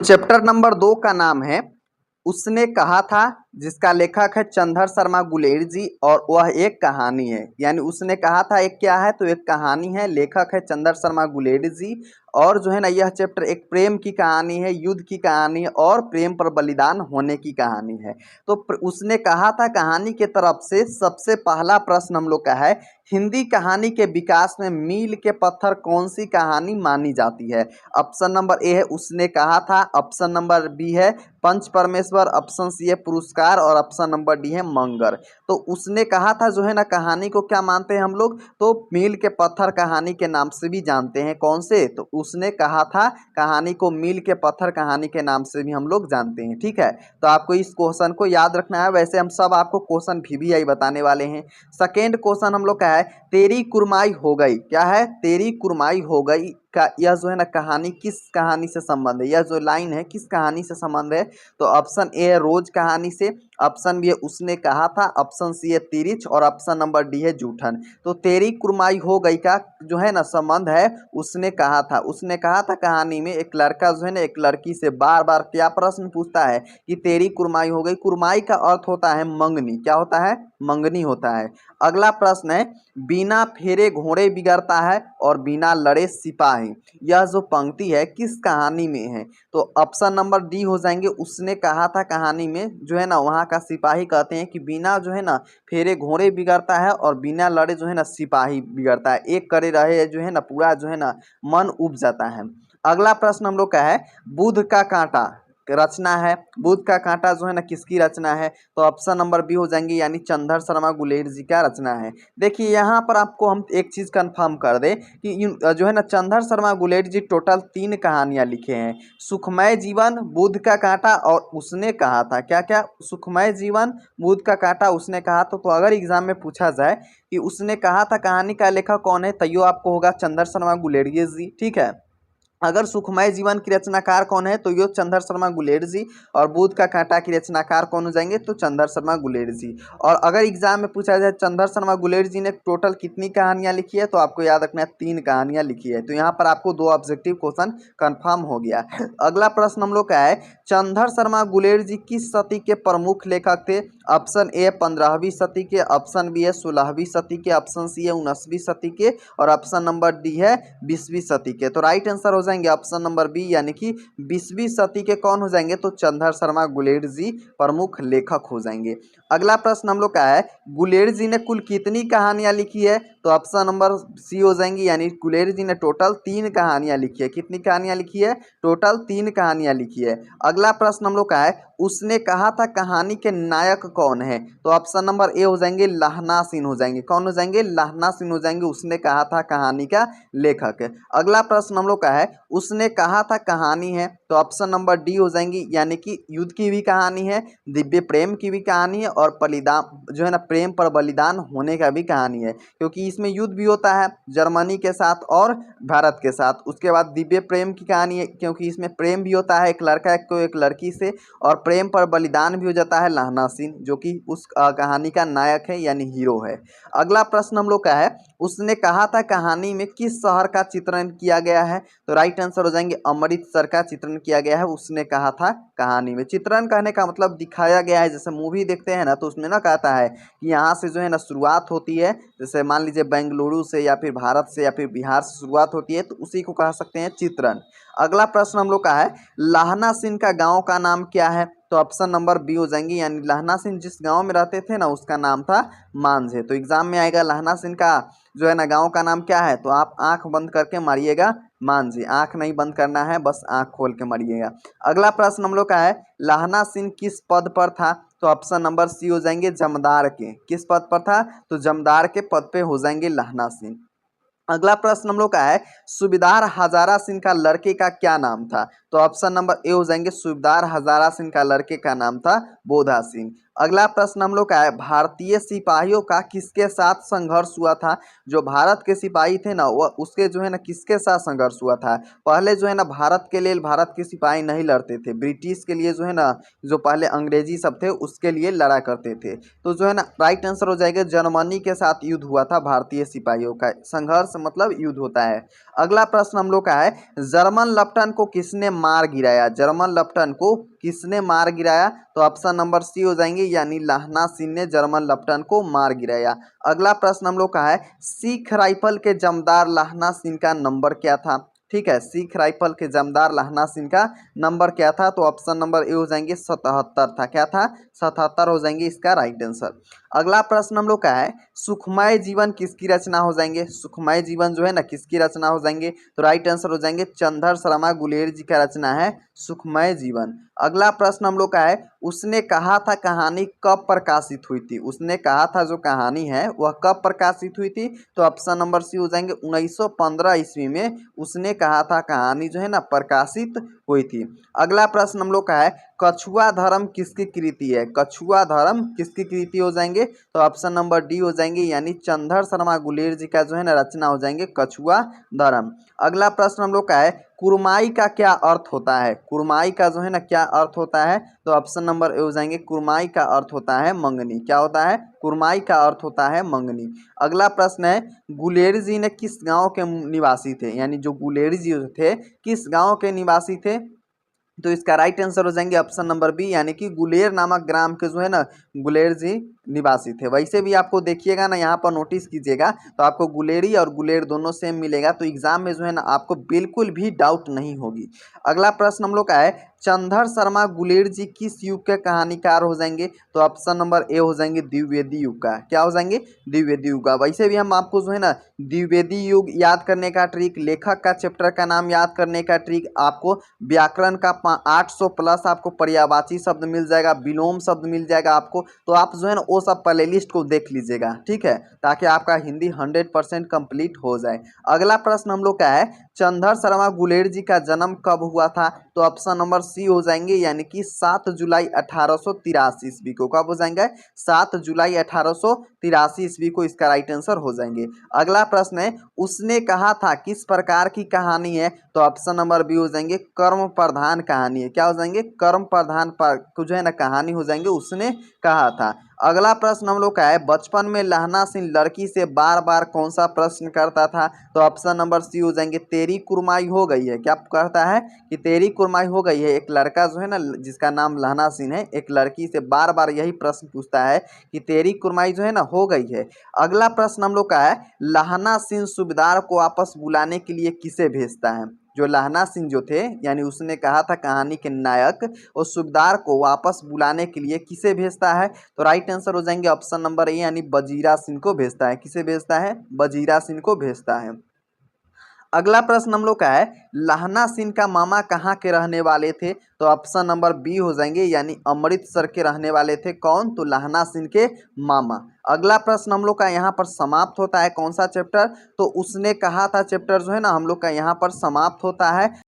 Chapter number 2 का नाम है उसने कहा था, जिसका लेखक है चंद्र शर्मा गुलेरी जी और वह एक कहानी है। यानी उसने कहा था एक क्या है, तो एक कहानी है, लेखक है चंद्र शर्मा गुलेरी जी। और जो है ना यह चैप्टर एक प्रेम की कहानी है, युद्ध की कहानी है और प्रेम पर बलिदान होने की कहानी है। तो उसने कहा था कहानी के तरफ से सबसे पहला प्रश्न हम लोग का है, हिंदी कहानी के विकास में मील के पत्थर कौन सी कहानी मानी जाती है। ऑप्शन नंबर ए है उसने कहा था, ऑप्शन नंबर बी है पंच परमेश्वर, ऑप्शन सी है पुरस्कार और ऑप्शन नंबर डी है मंगर। तो उसने कहा था जो है ना कहानी को क्या मानते हैं हम लोग, तो मील के पत्थर कहानी के नाम से भी जानते हैं। कौन से, तो उसने कहा था कहानी को मील के पत्थर कहानी के नाम से भी हम लोग जानते हैं। ठीक है, तो आपको इस क्वेश्चन को याद रखना है। वैसे हम सब आपको क्वेश्चन VVI बताने वाले हैं। सेकेंड क्वेश्चन हम लोग का है तेरी कुरमाई हो गई। क्या है, तेरी कुरमाई हो गई का यह जो है ना कहानी किस कहानी से संबंध है, यह जो लाइन है किस कहानी से संबंध है। तो ऑप्शन ए है रोज कहानी से, ऑप्शन बी है उसने कहा था, ऑप्शन सी है तिरिच और ऑप्शन नंबर डी है जूठन। तो तेरी कुरमाई हो गई का जो है ना संबंध है उसने कहा था। उसने कहा था कहानी में एक लड़का जो है ना एक लड़की से बार बार क्या प्रश्न पूछता है कि तेरी कुरमाई हो गई। कुरमाई का अर्थ होता है मंगनी। क्या होता है, मंगनी होता है। अगला प्रश्न है बिना फेरे घोड़े बिगड़ता है और बिना लड़े सिपाही। यह जो पंक्ति है किस कहानी में है, तो ऑप्शन नंबर डी हो जाएंगे उसने कहा था कहानी में जो है ना वहाँ का सिपाही कहते हैं कि बिना जो है ना फेरे घोड़े बिगड़ता है और बिना लड़े जो है ना सिपाही बिगड़ता है। एक करे रहे जो है ना पूरा जो है ना मन उब जाता है। अगला प्रश्न हम लोग का है बुध का कांटा रचना है। बुध का कांटा जो है ना किसकी रचना है, तो ऑप्शन नंबर बी हो जाएंगे यानी चंद्र शर्मा गुलेरी जी का रचना है। देखिए यहाँ पर आपको हम एक चीज़ कंफर्म कर दें कि जो है ना चंद्र शर्मा गुलेरी जी टोटल 3 कहानियाँ लिखे हैं, सुखमय जीवन, बुध का कांटा और उसने कहा था। क्या क्या, सुखमय जीवन, बुध का कांटा, उसने कहा तो अगर एग्जाम में पूछा जाए कि उसने कहा था कहानी का लेखक कौन है, तो यो आपको होगा चंद्र शर्मा गुलेरी जी। ठीक है, अगर सुखमय जीवन की रचनाकार कौन है, तो यो चंद्र शर्मा गुलेरी जी। और बुध का कांटा की रचनाकार कौन हो जाएंगे, तो चंद्र शर्मा गुलेरी जी। और अगर एग्जाम में पूछा जाए चंद्र शर्मा गुलेरी जी ने टोटल कितनी कहानियां लिखी है, तो आपको याद रखना है 3 कहानियां लिखी है। तो यहाँ पर आपको 2 ऑब्जेक्टिव क्वेश्चन कंफर्म हो गया। अगला प्रश्न हम लोग का है चंद्र शर्मा गुलेरी जी किस सदी के प्रमुख लेखक थे। ऑप्शन ए 15वीं सदी के, ऑप्शन बी है 16वीं सदी के, ऑप्शन सी है 19वीं सदी के और ऑप्शन नंबर डी है 20वीं सदी के। तो राइट आंसर हो जाएंगे ऑप्शन नंबर बी यानी कि 20वीं सदी के कौन हो जाएंगे, तो चंद्र शर्मा गुलेरी जी प्रमुख लेखक हो जाएंगे। अगला प्रश्न हम लोग का है गुलेरी जी ने कुल कितनी कहानियां लिखी है, तो ऑप्शन नंबर सी हो जाएंगी यानी गुलेरी जी ने टोटल 3 कहानियां लिखी है। कितनी कहानियां लिखी है, टोटल 3 कहानियां लिखी है। अगला प्रश्न हम लोग का है उसने कहा था कहानी के नायक कौन है, तो ऑप्शन नंबर ए हो जाएंगे लहना सिंह हो जाएंगे। कौन हो जाएंगे, लहना सिंह हो जाएंगे। उसने कहा था कहानी का लेखक है। अगला प्रश्न हम लोग का है उसने कहा था कहानी है, तो ऑप्शन नंबर डी हो जाएंगी यानी कि युद्ध की भी कहानी है, दिव्य प्रेम की भी कहानी है और बलिदान जो है ना प्रेम पर बलिदान होने का भी कहानी है। क्योंकि इसमें युद्ध भी होता है जर्मनी के साथ और भारत के साथ। उसके बाद दिव्य प्रेम की कहानी है क्योंकि इसमें प्रेम भी होता है एक लड़का को एक लड़की से, और प्रेम पर बलिदान भी हो जाता है लहना सिंह जो कि उस कहानी का नायक है यानी हीरो है। अगला प्रश्न हम लोग का है उसने कहा था कहानी में किस शहर का चित्रण किया गया है, तो राइट आंसर हो जाएंगे अमृतसर का चित्रण किया गया है। उसने कहा था कहानी में, चित्रण कहने का मतलब दिखाया गया है। जैसे मूवी देखते हैं ना तो उसमें ना कहता है कि यहाँ से जो है ना शुरुआत होती है, जैसे मान लीजिए बेंगलुरु से या फिर भारत से या फिर बिहार से शुरुआत होती है, तो उसी को कह सकते हैं चित्रण। अगला प्रश्न हम लोग का है लहना सिंह का गांव का नाम क्या है, तो ऑप्शन नंबर बी हो जाएंगे यानी लहना सिंह जिस गांव में रहते थे ना उसका नाम था मांझे। तो एग्जाम में आएगा लहना सिंह का जो है ना गांव का नाम क्या है, तो आप आंख बंद करके मारिएगा मांझे, आंख नहीं बंद करना है, बस आंख खोल के मारिएगा। अगला प्रश्न हम लोग का है लहना सिंह किस पद पर था, तो ऑप्शन नंबर सी हो जाएंगे जमदार के। किस पद पर था, तो जमदार के पद पे हो जाएंगे लहना सिंह। अगला प्रश्न हम लोग का है सूबेदार हजारा सिंह का लड़के का क्या नाम था, तो ऑप्शन नंबर ए हो जाएंगे सूबेदार हजारा सिंह का लड़के का नाम था बोधा सिंह। अगला प्रश्न हम लोग का है, भारतीय सिपाहियों का किसके साथ संघर्ष हुआ था। जो भारत के सिपाही थे ना, वह उसके जो है ना किसके साथ संघर्ष हुआ था। पहले जो है ना भारत के लिए भारत के सिपाही नहीं लड़ते थे, ब्रिटिश के लिए जो है ना, जो पहले अंग्रेजी सब थे उसके लिए लड़ा करते थे। तो जो है ना राइट आंसर हो जाएगा, जर्मनी के साथ युद्ध हुआ था भारतीय सिपाहियों का। संघर्ष मतलब युद्ध होता है। अगला प्रश्न हम लोग का है, जर्मन लेफ्टिनेंट को किसने मार गिराया। जर्मन लेफ्टिनेंट को किसने मार गिराया। तो ऑप्शन नंबर सी हो जाएंगे, यानी लाहना सिंह ने जर्मन लेफ्टिनेंट को मार गिराया। अगला प्रश्न हम लोग का है, सिख राइफल के जमदार लाहना सिंह का नंबर क्या था। ठीक है, सिख राइफल के जमदार लाहना सिंह का नंबर क्या था। तो ऑप्शन नंबर ए हो जाएंगे 77 था। क्या था, 77 हो जाएंगे इसका राइट आंसर। अगला प्रश्न हम लोग का है, सुखमय जीवन किसकी रचना हो जाएंगे। सुखमय जीवन जो है ना किसकी रचना हो जाएंगे। तो राइट आंसर हो जाएंगे चंद्र शर्मा गुलेर जी का रचना है सुखमय जीवन। अगला प्रश्न हम लोग का है, उसने कहा था कहानी कब प्रकाशित हुई थी। उसने कहा था जो कहानी है वह कब प्रकाशित हुई थी। तो ऑप्शन नंबर सी हो जाएंगे 1915 ईस्वी में उसने कहा था कहानी जो है ना प्रकाशित हुई थी। अगला प्रश्न हम लोग का है, कछुआ धर्म किसकी कृति है। कछुआ धर्म किसकी कृति हो जाएंगे। तो ऑप्शन नंबर डी हो जाएंगे, यानी चंद्र शर्मा गुलेर जी का जो है ना रचना हो जाएंगे कछुआ धर्म। अगला प्रश्न हम लोग का है, कुरमाई का क्या अर्थ होता है। कुरमाई का जो है ना क्या अर्थ होता है। तो ऑप्शन नंबर ए हो जाएंगे, कुरमाई का अर्थ होता है मंगनी। क्या होता है, कुरमाई का अर्थ होता है मंगनी। अगला प्रश्न है, गुलेरी जी ने किस गांव के निवासी थे। यानी जो गुलेरी जी थे किस गांव के निवासी थे। तो इसका राइट आंसर हो जाएंगे ऑप्शन नंबर बी, यानी कि गुलेर नामक ग्राम के जो है ना गुलेर जी निवासी थे। वैसे भी आपको देखिएगा ना, यहाँ पर नोटिस कीजिएगा तो आपको गुलेरी और गुलेर दोनों सेम मिलेगा। तो एग्जाम में जो है ना आपको बिल्कुल भी डाउट नहीं होगी। अगला प्रश्न हम लोग का है, चंद्र शर्मा गुलेर जी किस युग के कहानीकार हो जाएंगे। तो ऑप्शन नंबर ए हो जाएंगे द्विवेदी युग का। क्या हो जाएंगे, द्विवेदी युग का। वैसे भी हम आपको जो है ना द्विवेदी युग याद करने का ट्रिक, लेखक का चैप्टर का नाम याद करने का ट्रिक, आपको व्याकरण का 800 प्लस आपको पर्यायवाची शब्द मिल जाएगा, विलोम शब्द मिल जाएगा आपको। तो आप जो है ना वो सब प्ले लिस्ट को देख लीजिएगा, ठीक है, ताकि आपका हिंदी 100% कंप्लीट हो जाए। अगला प्रश्न हम लोग का है, चंद्र शर्मा गुलेर जी का जन्म कब हुआ था। तो ऑप्शन नंबर सी हो जाएंगे, यानी कि 7 जुलाई 1883 ईस्वी को। कब हो जाएंगे, 7 जुलाई 1883 ईस्वी को इसका राइट आंसर हो जाएंगे। अगला प्रश्न है, उसने कहा था किस प्रकार की कहानी है। तो ऑप्शन नंबर बी हो जाएंगे, कर्म प्रधान कहानी है। क्या हो जाएंगे, कर्म प्रधान पर जो है ना कहानी हो जाएंगे, उसने कहा था। अगला प्रश्न हम लोग का है, बचपन में लाहना सिंह लड़की से बार बार कौन सा प्रश्न करता था। तो ऑप्शन नंबर सी हो जाएंगे, तेरी कुरमाई हो गई है। क्या कहता है कि तेरी कुरमाई हो गई है। एक लड़का जो है ना जिसका नाम लाहना सिंह है, एक लड़की से बार बार यही प्रश्न पूछता है कि तेरी कुरमाई जो है ना हो गई है। अगला प्रश्न हम लोग का है, लाहना सिंह सूबेदार को वापस बुलाने के लिए किसे भेजता है। जो लाहना सिंह जो थे, यानी उसने कहा था कहानी के नायक, और सूबेदार को वापस बुलाने के लिए किसे भेजता है। तो राइट आंसर हो जाएंगे ऑप्शन नंबर ए, यानी वजीरा सिंह को भेजता है। किसे भेजता है, वजीरा सिंह को भेजता है। अगला प्रश्न हम लोग का है, लाहना सिंह का मामा कहाँ के रहने वाले थे। तो ऑप्शन नंबर बी हो जाएंगे, यानी अमृतसर के रहने वाले थे। कौन, तो लाहना सिंह के मामा। अगला प्रश्न हम लोग का यहाँ पर समाप्त होता है कौन सा चैप्टर। तो उसने कहा था चैप्टर जो है ना हम लोग का यहाँ पर समाप्त होता है।